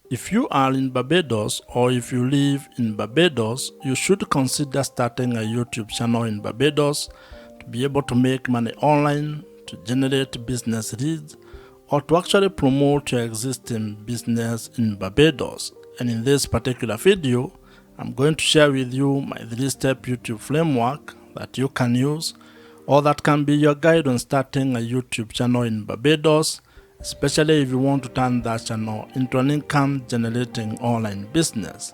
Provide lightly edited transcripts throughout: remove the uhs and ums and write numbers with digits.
If you are in Barbados or if you live in Barbados, you should consider starting a YouTube channel in Barbados to be able to make money online, to generate business leads, or to actually promote your existing business in Barbados. And in this particular video, I'm going to share with you my 3-step YouTube framework that you can use, or that can be your guide on starting a YouTube channel in Barbados, especially if you want to turn that channel into an income generating online business.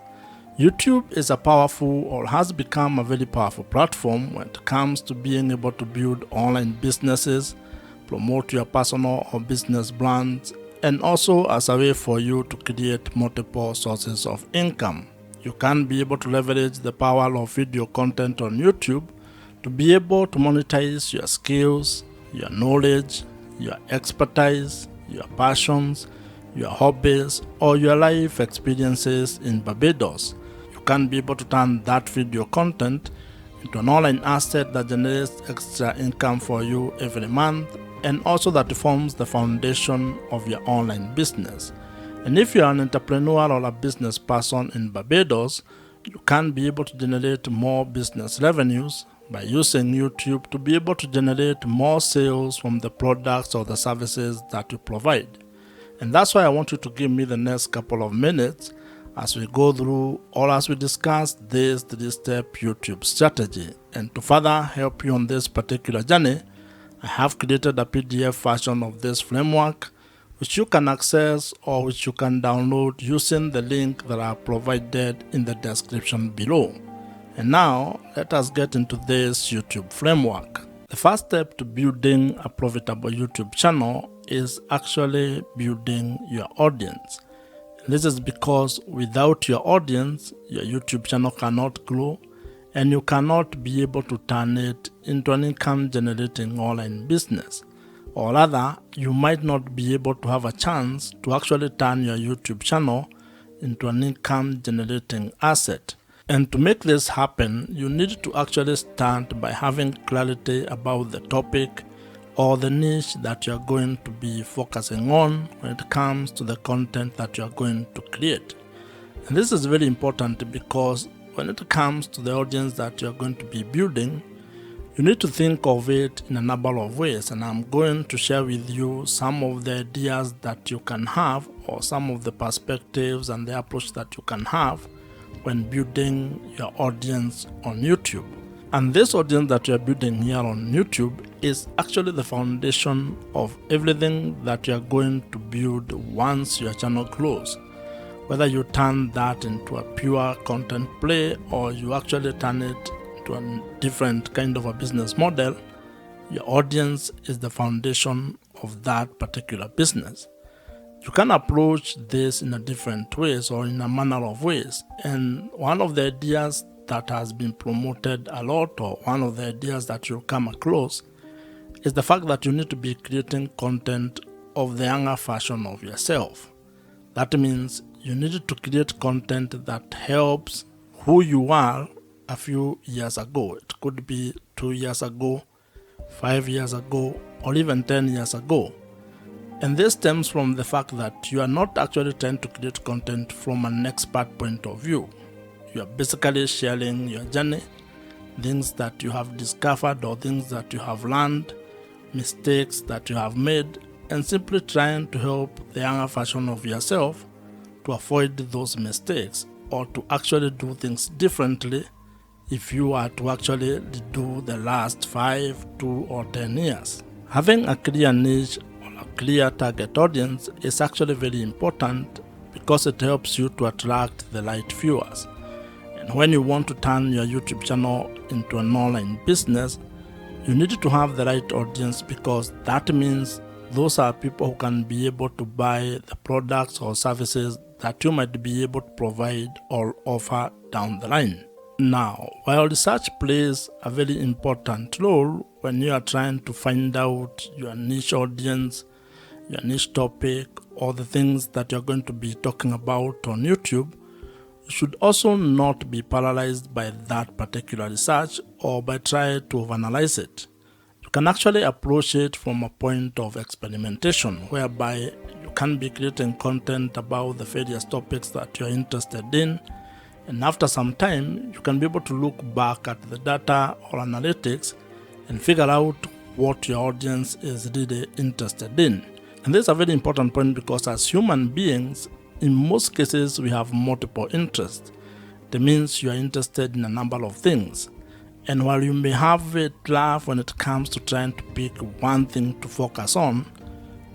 YouTube is a powerful, or has become a very powerful platform when it comes to being able to build online businesses, promote your personal or business brands, and also as a way for you to create multiple sources of income. You can be able to leverage the power of video content on YouTube to be able to monetize your skills, your knowledge, your expertise, your passions, your hobbies, or your life experiences in Barbados. You can be able to turn that video content into an online asset that generates extra income for you every month, and also that forms the foundation of your online business. And if you are an entrepreneur or a business person in Barbados, you can be able to generate more business revenues by using YouTube to be able to generate more sales from the products or the services that you provide. And that's why I want you to give me the next couple of minutes as we go through or as we discuss this 3-step YouTube strategy. And to further help you on this particular journey, I have created a PDF version of this framework which you can access or which you can download using the link that I provided in the description below. And now, let us get into this YouTube framework. The first step to building a profitable YouTube channel is actually building your audience. And this is because without your audience, your YouTube channel cannot grow, and you cannot be able to turn it into an income generating online business. Or rather, you might not be able to have a chance to actually turn your YouTube channel into an income generating asset. And to make this happen, you need to actually start by having clarity about the topic or the niche that you're going to be focusing on when it comes to the content that you're going to create. And this is very important because when it comes to the audience that you're going to be building, you need to think of it in a number of ways, and I'm going to share with you some of the ideas that you can have, or some of the perspectives and the approach that you can have when building your audience on YouTube. And this audience that you're building here on YouTube is actually the foundation of everything that you're going to build once your channel grows. Whether you turn that into a pure content play or you actually turn it to a different kind of a business model, your audience is the foundation of that particular business. You can approach this in a different ways or in a manner of ways, and one of the ideas that has been promoted a lot, or one of the ideas that you'll come across, is the fact that you need to be creating content of the younger version of yourself. That means you need to create content that helps who you are a few years ago. It could be 2 years ago, 5 years ago, or even 10 years ago. And this stems from the fact that you are not actually trying to create content from an expert point of view. You are basically sharing your journey, things that you have discovered or things that you have learned, mistakes that you have made, and simply trying to help the younger version of yourself to avoid those mistakes or to actually do things differently if you are to actually do the last 5, 2, or 10 years. Having a clear niche or a clear target audience is actually very important because it helps you to attract the right viewers. And when you want to turn your YouTube channel into an online business, you need to have the right audience, because that means those are people who can be able to buy the products or services that you might be able to provide or offer down the line. Now, while research plays a very important role when you are trying to find out your niche audience, your niche topic, or the things that you're going to be talking about on YouTube, you should also not be paralyzed by that particular research or by trying to overanalyze it. You can actually approach it from a point of experimentation, whereby you can be creating content about the various topics that you're interested in. And after some time, you can be able to look back at the data or analytics and figure out what your audience is really interested in. And this is a very important point because as human beings, in most cases, we have multiple interests. That means you are interested in a number of things. And while you may have a drive when it comes to trying to pick one thing to focus on,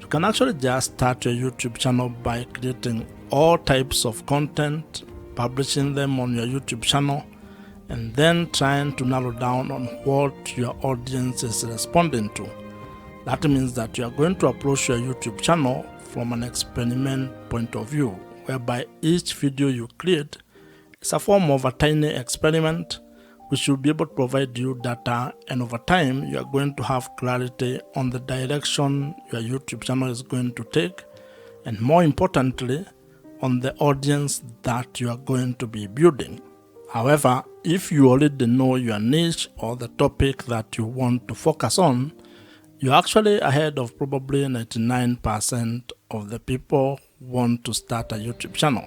you can actually just start your YouTube channel by creating all types of content, publishing them on your YouTube channel, and then trying to narrow down on what your audience is responding to. That means that you are going to approach your YouTube channel from an experiment point of view, whereby each video you create is a form of a tiny experiment which will be able to provide you data, and over time you are going to have clarity on the direction your YouTube channel is going to take, and more importantly, on the audience that you are going to be building. However, if you already know your niche or the topic that you want to focus on, you're actually ahead of probably 99% of the people who want to start a YouTube channel.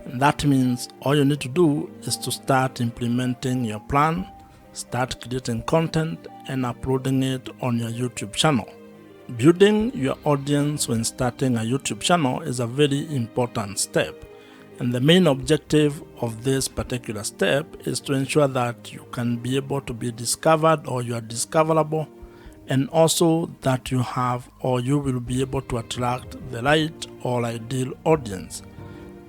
And that means all you need to do is to start implementing your plan, start creating content, and uploading it on your YouTube channel. Building your audience when starting a YouTube channel is a very important step. And the main objective of this particular step is to ensure that you can be able to be discovered or you are discoverable, and also that you have or you will be able to attract the right or ideal audience.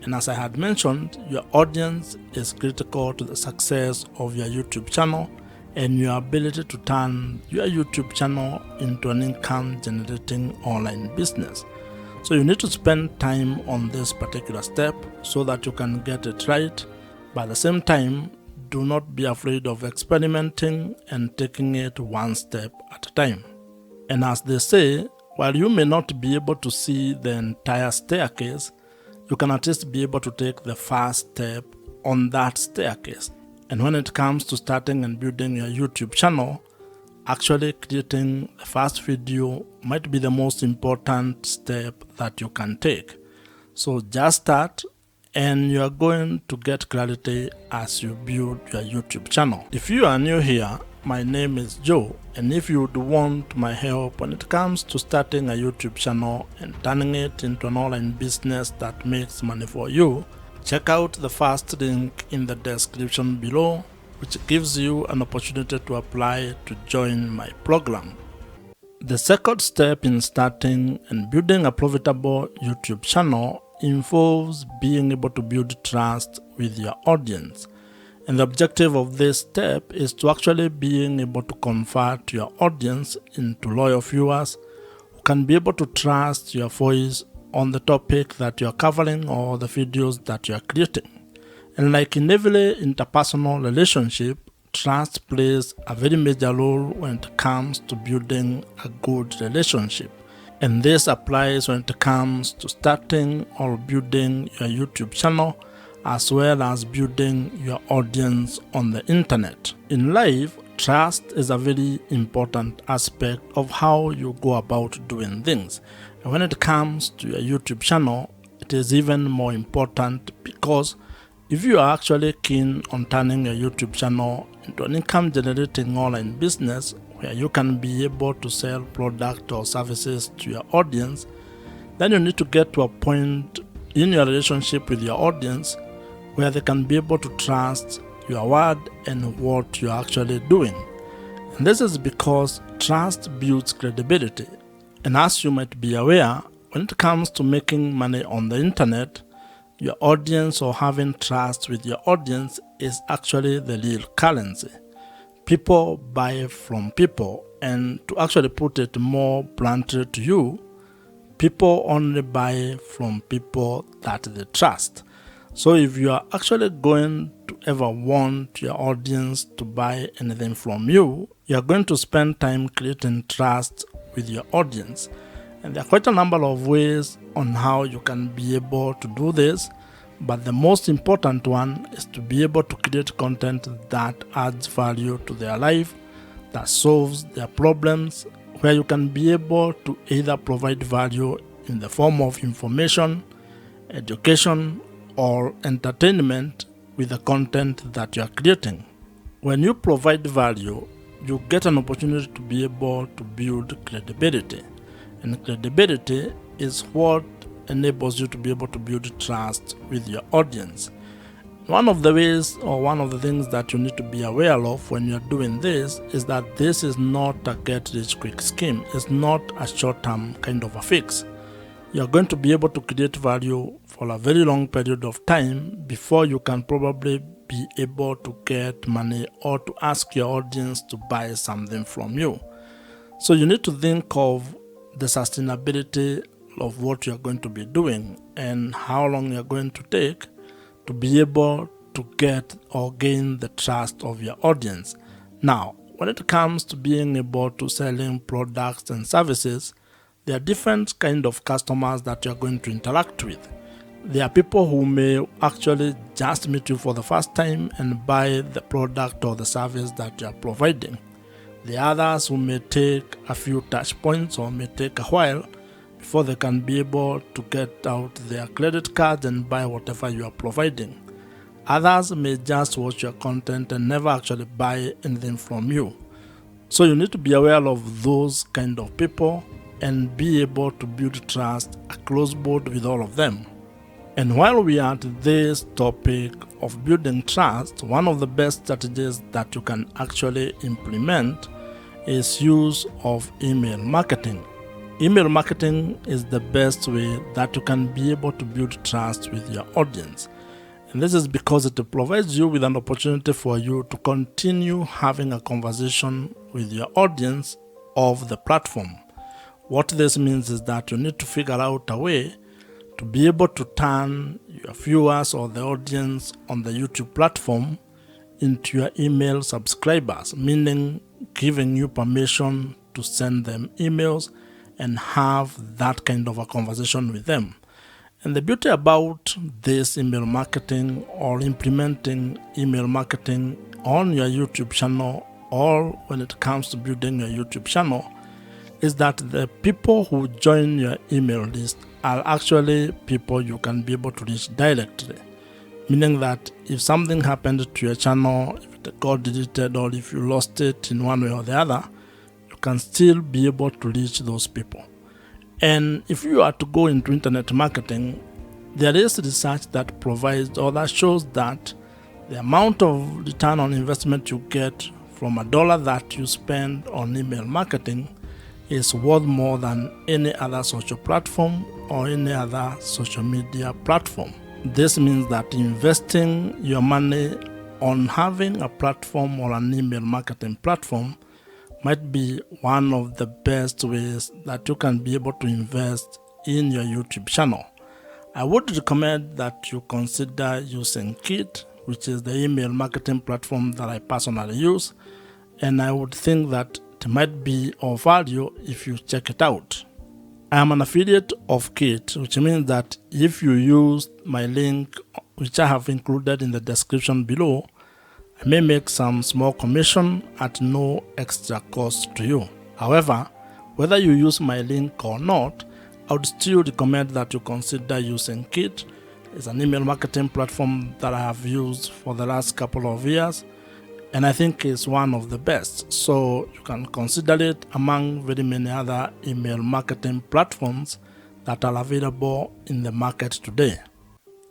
And as I had mentioned, your audience is critical to the success of your YouTube channel and your ability to turn your YouTube channel into an income generating online business. So you need to spend time on this particular step so that you can get it right. But at the same time, do not be afraid of experimenting and taking it one step at a time. And as they say, while you may not be able to see the entire staircase, you can at least be able to take the first step on that staircase. And when it comes to starting and building your YouTube channel, actually creating the first video might be the most important step that you can take. So just start, and you are going to get clarity as you build your YouTube channel. If you are new here, my name is Joe, and if you would want my help when it comes to starting a YouTube channel and turning it into an online business that makes money for you, check out the first link in the description below, which gives you an opportunity to apply to join my program. The second step in starting and building a profitable YouTube channel involves being able to build trust with your audience. And the objective of this step is to actually being able to convert your audience into loyal viewers who can be able to trust your voice on the topic that you are covering or the videos that you are creating. And like in every interpersonal relationship, trust plays a very major role when it comes to building a good relationship. And this applies when it comes to starting or building your YouTube channel, as well as building your audience on the internet. In life, trust is a very important aspect of how you go about doing things. And when it comes to your YouTube channel, it is even more important, because if you are actually keen on turning your YouTube channel into an income generating online business where you can be able to sell product or services to your audience, then you need to get to a point in your relationship with your audience where they can be able to trust your word and what you're actually doing. And this is because trust builds credibility. And as you might be aware, when it comes to making money on the internet, your audience or having trust with your audience is actually the real currency. People buy from people, and to actually put it more bluntly to you, people only buy from people that they trust. So if you are actually going to ever want your audience to buy anything from you, you are going to spend time creating trust with your audience. And there are quite a number of ways on how you can be able to do this, but the most important one is to be able to create content that adds value to their life, that solves their problems, where you can be able to either provide value in the form of information, education, or entertainment with the content that you are creating. When you provide value, you get an opportunity to be able to build credibility. And credibility is what enables you to be able to build trust with your audience. One of the ways or one of the things that you need to be aware of when you're doing this is that this is not a get-rich-quick scheme. It's not a short-term kind of a fix. You're going to be able to create value for a very long period of time before you can probably be able to get money or to ask your audience to buy something from you. So you need to think of the sustainability of what you're going to be doing and how long you're going to take to be able to get or gain the trust of your audience. Now, when it comes to being able to selling products and services, there are different kind of customers that you're going to interact with. There are people who may actually just meet you for the first time and buy the product or the service that you're providing. The others who may take a few touch points or may take a while before they can be able to get out their credit card and buy whatever you are providing. Others may just watch your content and never actually buy anything from you. So you need to be aware of those kind of people and be able to build trust across board with all of them. And while we are at this topic of building trust, one of the best strategies that you can actually implement is use of email marketing. Email marketing is the best way that you can be able to build trust with your audience. And this is because it provides you with an opportunity for you to continue having a conversation with your audience of the platform. What this means is that you need to figure out a way to be able to turn your viewers or the audience on the YouTube platform into your email subscribers, meaning giving you permission to send them emails and have that kind of a conversation with them. And the beauty about this email marketing or implementing email marketing on your YouTube channel or when it comes to building your YouTube channel is that the people who join your email list are actually people you can be able to reach directly. Meaning that if something happened to your channel, if it got deleted or if you lost it in one way or the other, you can still be able to reach those people. And if you are to go into internet marketing, there is research that provides or that shows that the amount of return on investment you get from $1 that you spend on email marketing is worth more than any other social platform or any other social media platform. This means that investing your money on having a platform or an email marketing platform might be one of the best ways that you can be able to invest in your YouTube channel. I would recommend that you consider using Kit, which is the email marketing platform that I personally use, and I would think that it might be of value if you check it out. I am an affiliate of Kit, which means that if you use my link, which I have included in the description below, I may make some small commission at no extra cost to you. However, whether you use my link or not, I would still recommend that you consider using Kit. It's an email marketing platform that I have used for the last couple of years, and I think it's one of the best. So you can consider it among very many other email marketing platforms that are available in the market today.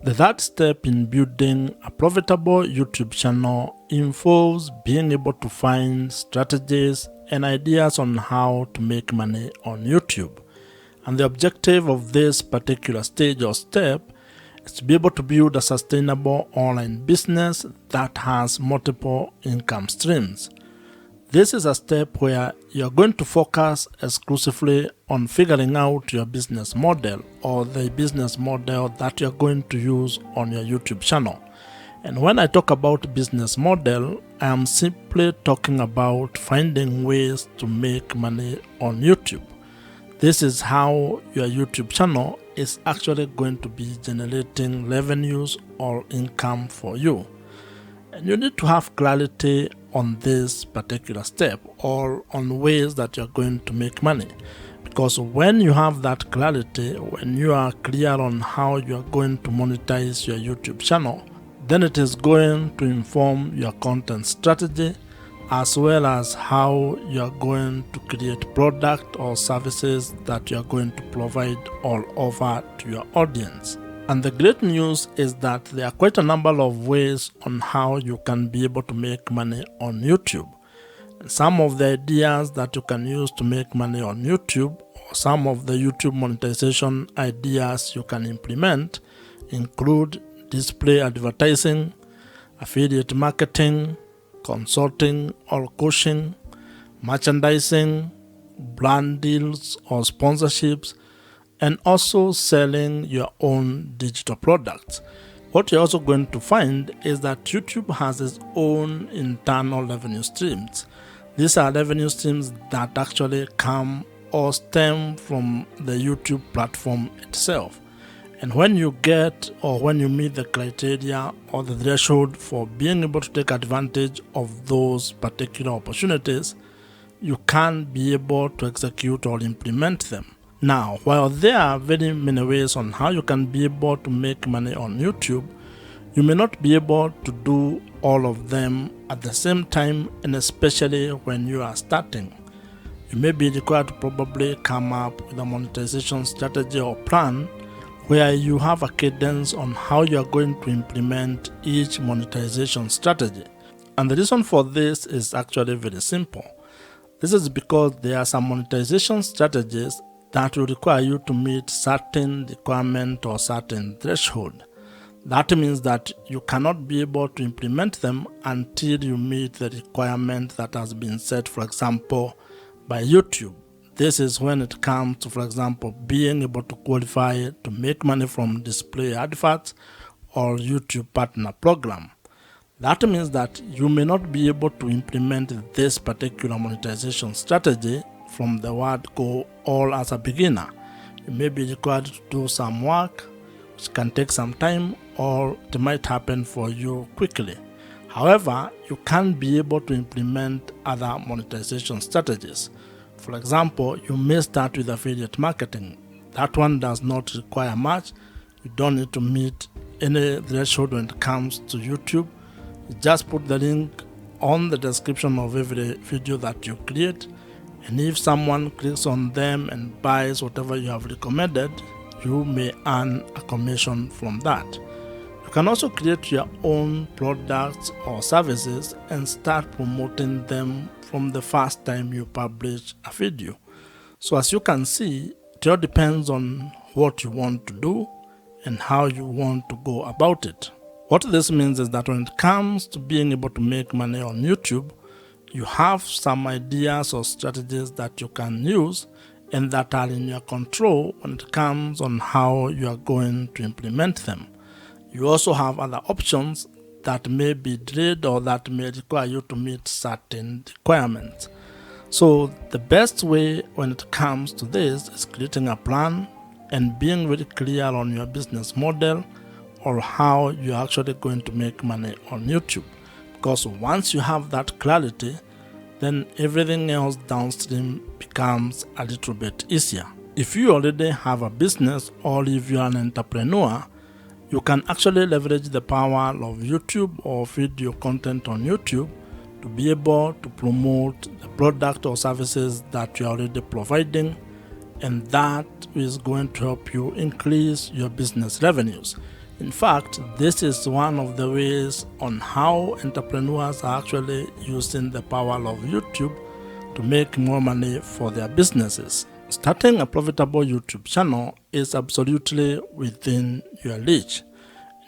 The third step in building a profitable YouTube channel involves being able to find strategies and ideas on how to make money on YouTube. And the objective of this particular stage or step is to be able to build a sustainable online business that has multiple income streams. This is a step where you're going to focus exclusively on figuring out your business model or the business model that you're going to use on your YouTube channel. And when I talk about business model, I am simply talking about finding ways to make money on YouTube. This is how your YouTube channel is actually going to be generating revenues or income for you. And you need to have clarity on this particular step or on ways that you're going to make money. Because when you have that clarity, when you are clear on how you are going to monetize your YouTube channel, then it is going to inform your content strategy as well as how you are going to create product or services that you are going to provide all over to your audience. And the great news is that there are quite a number of ways on how you can be able to make money on YouTube. And some of the ideas that you can use to make money on YouTube, or some of the YouTube monetization ideas you can implement, include display advertising, affiliate marketing, consulting or coaching, merchandising, brand deals or sponsorships, and also selling your own digital products. What you're also going to find is that YouTube has its own internal revenue streams. These are revenue streams that actually come or stem from the YouTube platform itself. And when you get or when you meet the criteria or the threshold for being able to take advantage of those particular opportunities, you can be able to execute or implement them. Now, while there are very many ways on how you can be able to make money on YouTube, you may not be able to do all of them at the same time, and especially when you are starting. You may be required to probably come up with a monetization strategy or plan where you have a cadence on how you are going to implement each monetization strategy. And the reason for this is actually very simple. This is because there are some monetization strategies that will require you to meet certain requirement or certain threshold. That means that you cannot be able to implement them until you meet the requirement that has been set, for example, by YouTube. This is when it comes to, for example, being able to qualify to make money from display adverts or YouTube partner program. That means that you may not be able to implement this particular monetization strategy from the word go all as a beginner. You may be required to do some work, which can take some time, or it might happen for you quickly. However, you can be able to implement other monetization strategies. For example, you may start with affiliate marketing. That one does not require much. You don't need to meet any threshold when it comes to YouTube. You just put the link on the description of every video that you create, and if someone clicks on them and buys whatever you have recommended, you may earn a commission from that. You can also create your own products or services and start promoting them from the first time you publish a video. So as you can see, it all depends on what you want to do and how you want to go about it. What this means is that when it comes to being able to make money on YouTube, you have some ideas or strategies that you can use and that are in your control when it comes on how you are going to implement them. You also have other options that may be delayed or that may require you to meet certain requirements. So the best way when it comes to this is creating a plan and being very clear on your business model or how you're actually going to make money on YouTube. Because once you have that clarity, then everything else downstream becomes a little bit easier. If you already have a business or if you're an entrepreneur, you can actually leverage the power of YouTube or video content on YouTube to be able to promote the product or services that you're already providing, and that is going to help you increase your business revenues. In fact, this is one of the ways on how entrepreneurs are actually using the power of YouTube to make more money for their businesses. Starting a profitable YouTube channel is absolutely within your reach.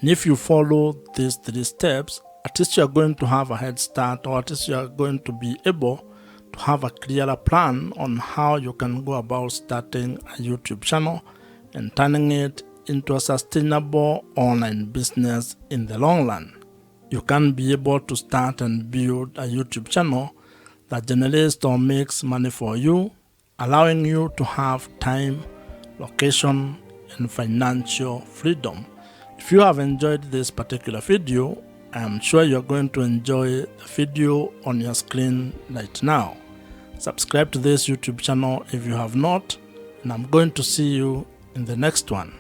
And if you follow these 3 steps, at least you are going to have a head start, or at least you are going to be able to have a clearer plan on how you can go about starting a YouTube channel and turning it into a sustainable online business in the long run. You can be able to start and build a YouTube channel that generates or makes money for you, allowing you to have time, location, and financial freedom. If you have enjoyed this particular video, I am sure you're going to enjoy the video on your screen right now. Subscribe to this YouTube channel if you have not, and I'm going to see you in the next one.